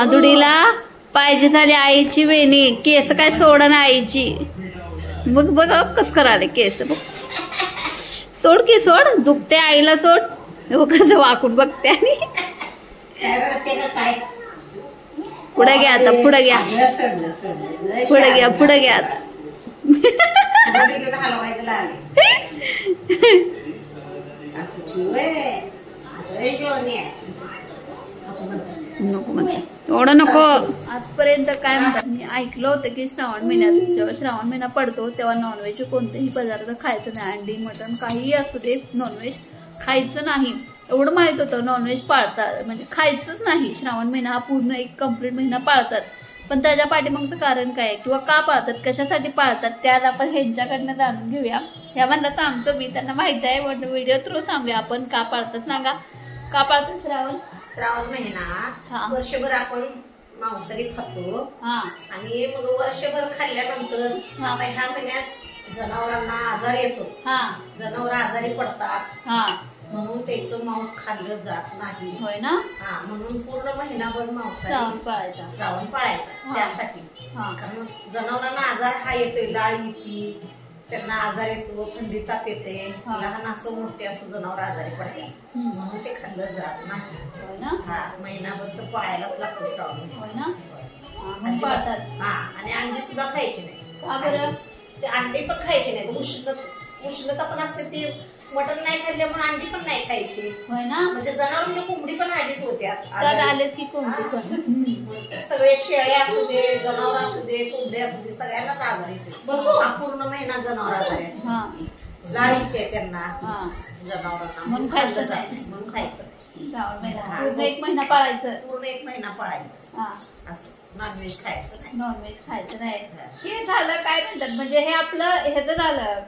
आदुडीला पाहिजे झाली आईची वेणी, केस काय सोडन आईची. बघ बघ कस कराले केस बघ. सोड की सोड, दुखते आईला सोड. कसं वाकून बघते आणि पुढे घ्या आता, पुढे घ्या, पुढे घ्या, पुढे घ्या आता. नको म्हणते एवढं नको. आजपर्यंत काय म्हणतात, मी ऐकलं होतं की श्रावण महिन्यात जेव्हा श्रावण महिना पडतो तेव्हा नॉनव्हेज कोणतेही पदार्थ खायचं नाही. अंडी मटण काहीही असू दे, नॉनव्हेज खायचं नाही एवढं माहित होतं. नॉनव्हेज पाळतात म्हणजे खायचंच नाही. श्रावण महिना हा पूर्ण एक कंप्लीट महिना पाळतात. पण त्याच्या पाठीमागचं कारण काय किंवा का पाळतात, कशासाठी पाळतात, त्यात आपण ह्यांच्याकडनं जाणून घेऊया. ह्या मला सांगतो मी, त्यांना माहित आहे पण व्हिडिओ थ्रू सांगूया आपण का पाळतात. सांगा का पाळतात. श्रावण महिना वर्षभर आपण मांसाहारी खातो आणि मग वर्षभर खाल्ल्यानंतर आता ह्या महिन्यात जनावरांना आजार येतो. जनावर आजारी पडतात म्हणून त्याचं मांस खाल्लं जात नाही. होय ना. म्हणून पूर्ण महिनाभर मांसाहारी श्रावण पाळायचा त्यासाठी. कारण जनावरांना आजार हा येतोय, लाळ येते, त्यांना आजार येतो, थंडी ताप येते, लहान असो मोठे असो जनावर आजारी पडते म्हणून ते खाल्लं जात नाही. महिनाभर तर पाळायलाच लागतो श्रावण. आणि अंडी सुद्धा खायची नाही. ते अंडी पण खायची नाही. उष्णता पण असते, ती मटण नाही खाल्ल्यामुळे अंडी पण नाही खायची. म्हणजे जनावर म्हणजे कोंबडी पण आलीच होत्या. सगळे शेळ्या असू दे, जनावर असू दे, कोंबडे असू दे, सगळ्यांनाच आजार येते. पूर्ण महिना जनावर आजारी असते, जाळ येते त्यांना जनावरांना, म्हणून खायचं नाही. म्हणून खायचं पूर्ण एक महिना पाळायचं. पूर्ण एक महिना पाळायचं. नॉनव्हेज खायचं नाही. नॉनव्हेज खायचं नाही. हे झालं काय म्हणतात, म्हणजे हे आपलं ह्याचं झालं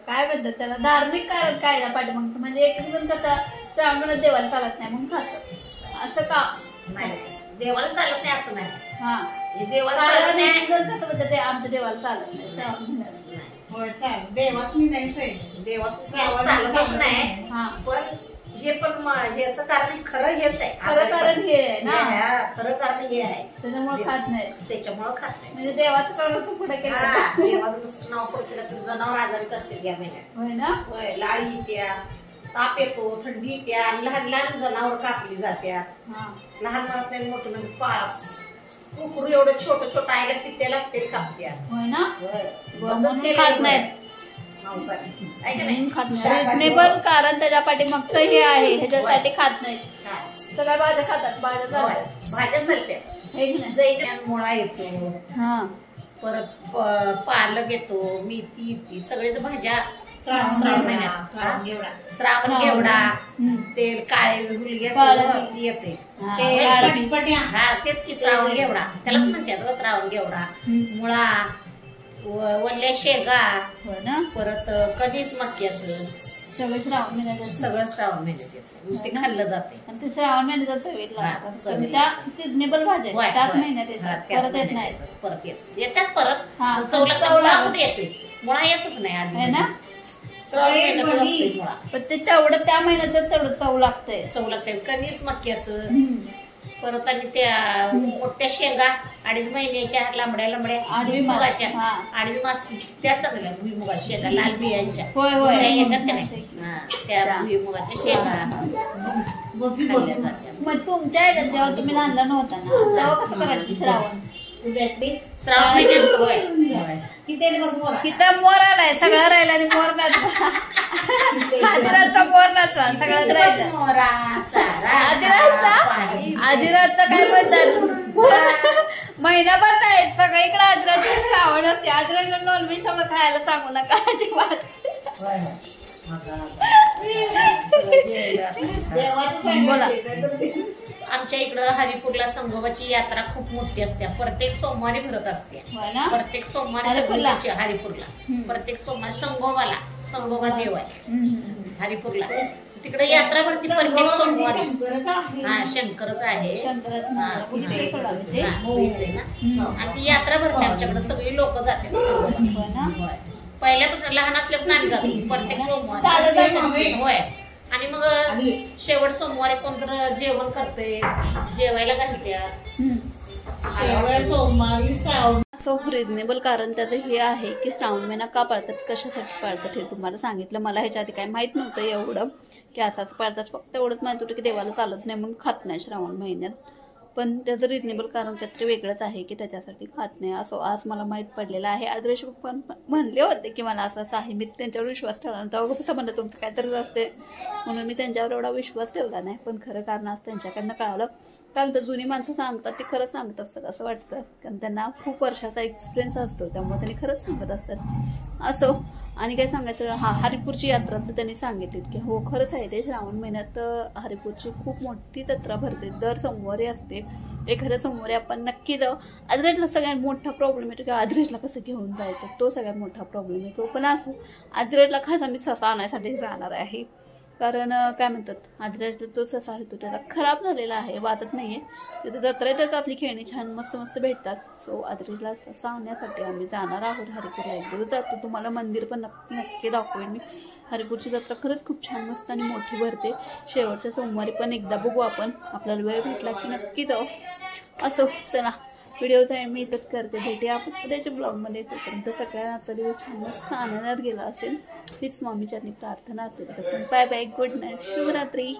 काय म्हणतात त्याला, धार्मिक कारण काय पाठीमागचं. म्हणजे एक जण कसं श्रावणाला देवाला चालत नाही म्हणून खातात, असं का नाही. देवाला चालत नाही असं नाही. देवाला चालत नाही कसं म्हणतात, ते आमच्या देवाला चालत नाही श्रावण महिन्यात. देवासनी नाहीच आहे, देवासनी चालतच नाही. पण हे पण ह्याचं कारण खरं हेच आहे. खरं कारण हे आहे ना, खरं कारण हे आहे. त्याच्यामुळे खात नाही. त्याच्यामुळे खात नाही. म्हणजे देवाचं कारण पुढे केलं, देवाचं नाव पुढे जनावर आजारीच असते या महिन्यात. होय ना. होय, लाळ येत्या, ताप येतो, थंडी येत्या, आणि लहान लहान जनावर कापली जात्यात. लहान मुलात नाही मोठं म्हणजे कुकरू एवढं छोटं छोटं आईला पित्याला असते कापत्या. होय ना. खात नाहीत रिजनेबल कारण त्याच्या पाठीमागचं हे आहे, ह्याच्यासाठी खात नाहीत. सगळ्या भाज्या खातात, भाज्या चालत्या. मुळा येतो, परत पालक येतो, मेथी येते, सगळेच भाज्या श्रावण महिन्यात. श्रावण घेवडा, तेल काळे हुलग्याचं येते, तेच की श्रावण घेवडा त्यालाच म्हणतात. श्रावण घेवडा, मुळा, वल्ल्या शेंगा, परत कणीस मक्याचं, सगळं श्रावण महिन्यात ते खाल्लं जाते. आणि ते श्रावण महिन्याचा चवीला त्या सिजनेबल भाज्या त्याच महिन्यात येतात, परत येत नाही. परत येतात परत चवला कुठे येते, मुळा येतच नाही आधी ना. पण ते तेवढं त्या महिन्यातच तेवढं चव लागतंय. कणीस मक्याचं, परत आणि त्या मोठ्या शेंगा 2.5 महिन्याच्या लांबड्या लांबड्या आडवी मुगाच्या, आडवी मास त्या चांगल्या भुईमुगाच्या शेंगा लाल बियांच्या येतात का नाही, त्या भुईमुगाच्या शेंगा. मग तुमच्या ह्याच्यात जेव्हा तुम्ही लहान लहान होता ना तेव्हा कसं करायचं श्रावण? श्रावण महिन्यात तिथं मोर आलाय, सगळं राहिलं आणि मोर नाचवा. आदिरातचा मोर नाचवा, सगळं राहिलं. आदिरातचा काय म्हणतात, महिनाभर नाही सगळीकडे आदिराची श्रावण असते. आदिराला नॉनव्हेज सगळं खायला सांगू नका अजिबात. बोला. आमच्या इकडं हरिपूरला संगोबाची यात्रा खूप मोठी असते, प्रत्येक सोमवारी भरत असते. प्रत्येक सोमवारी हरिपूरला प्रत्येक सोमवारी संगोबा देव आहे हरिपूरला. तिकडे यात्रा भरती प्रत्येक सोमवारी. शंकरच आहे आणि ती यात्रा भरते आमच्याकडे. सगळी लोक जाते संगोबा. पहिल्यापासून लहान असल्यापासून आम्ही जातो प्रत्येक सोमवारी. होय, आणि मग शेवट सोमवारी कोणतं जेवण करते, जेवायला घालत्या सोमवारी सो रिझनेबल कारण त्याचं हे आहे की श्रावण महिना का पाळतात, कशासाठी पाळतात हे तुम्हाला सांगितलं. मला ह्याच्या आधी काही माहीत नव्हतं एवढं की असंच पाळतात. फक्त एवढंच माहित होतं की देवाला चालत नाही म्हणून खात नाही श्रावण महिन्यात. पण त्याचं रिझनेबल कारण त्यात वेगळंच आहे की त्याच्यासाठी खात नाही असं आज मला माहीत पडलेलं आहे. आदर्श पण म्हणले होते की मला असं असं आहे. मी त्यांच्यावर विश्वास ठेवला तेव्हा कसं म्हणलं तुमचं काहीतरीच असते म्हणून मी त्यांच्यावर एवढा विश्वास ठेवला नाही. पण खरं कारण आज त्यांच्याकडनं कळालं. कारण तर जुनी माणसं सांगतात ते खरंच सांगत असतात असं वाटतं. कारण त्यांना खूप वर्षाचा एक्सपिरियन्स असतो त्यामुळे त्यांनी खरंच सांगत असतात. असो आणि काय सांगायचं, हरिपूरची यात्राचं त्यांनी सांगितली की हो खरंच आहे ते. श्रावण महिन्यात हरिपूरची खूप मोठी जत्रा भरते, दर सोमवारी असते. एखाद्या सोमवारी आपण नक्की जाऊ. आदरेजला सगळ्यात मोठा प्रॉब्लेम येतो की आदरेजला कसं घेऊन जायचं, तो सगळ्यात मोठा प्रॉब्लेम येतो. पण असो आदरेजला खास आम्ही ससा आणायसाठी जाणार आहे. कारण काय म्हणतात आदरेजला तो ससा आहे तो त्याचा खराब झालेला आहे, वाजत नाहीये. तिथे जत्रेतच आपली खेळणी छान मस्त मस्त भेटतात. सो आदरेजला ससा आणण्यासाठी आम्ही जाणार आहोत हरिपूरला. एक दिवस जातो, तुम्हाला मंदिर पण नक्की नक्की दाखवेन मी. हरिपूरची जत्रा खरंच खूप छान मस्त आणि मोठी भरते. शेवटच्या सोमवारी पण एकदा बघू आपण, आपल्याला वेळ भेटला की नक्की जाऊ. असो चला व्हिडिओचा मी इथंच करते. भेटूया आपण उद्याच्या ब्लॉगमध्ये. तोपर्यंत सगळ्यांना आजचा दिवस छान मस्त आनंदात गेला असेल हीच मम्मीच्या प्रार्थना असेल. तर बाय बाय, गुड नाईट, शुभरात्री.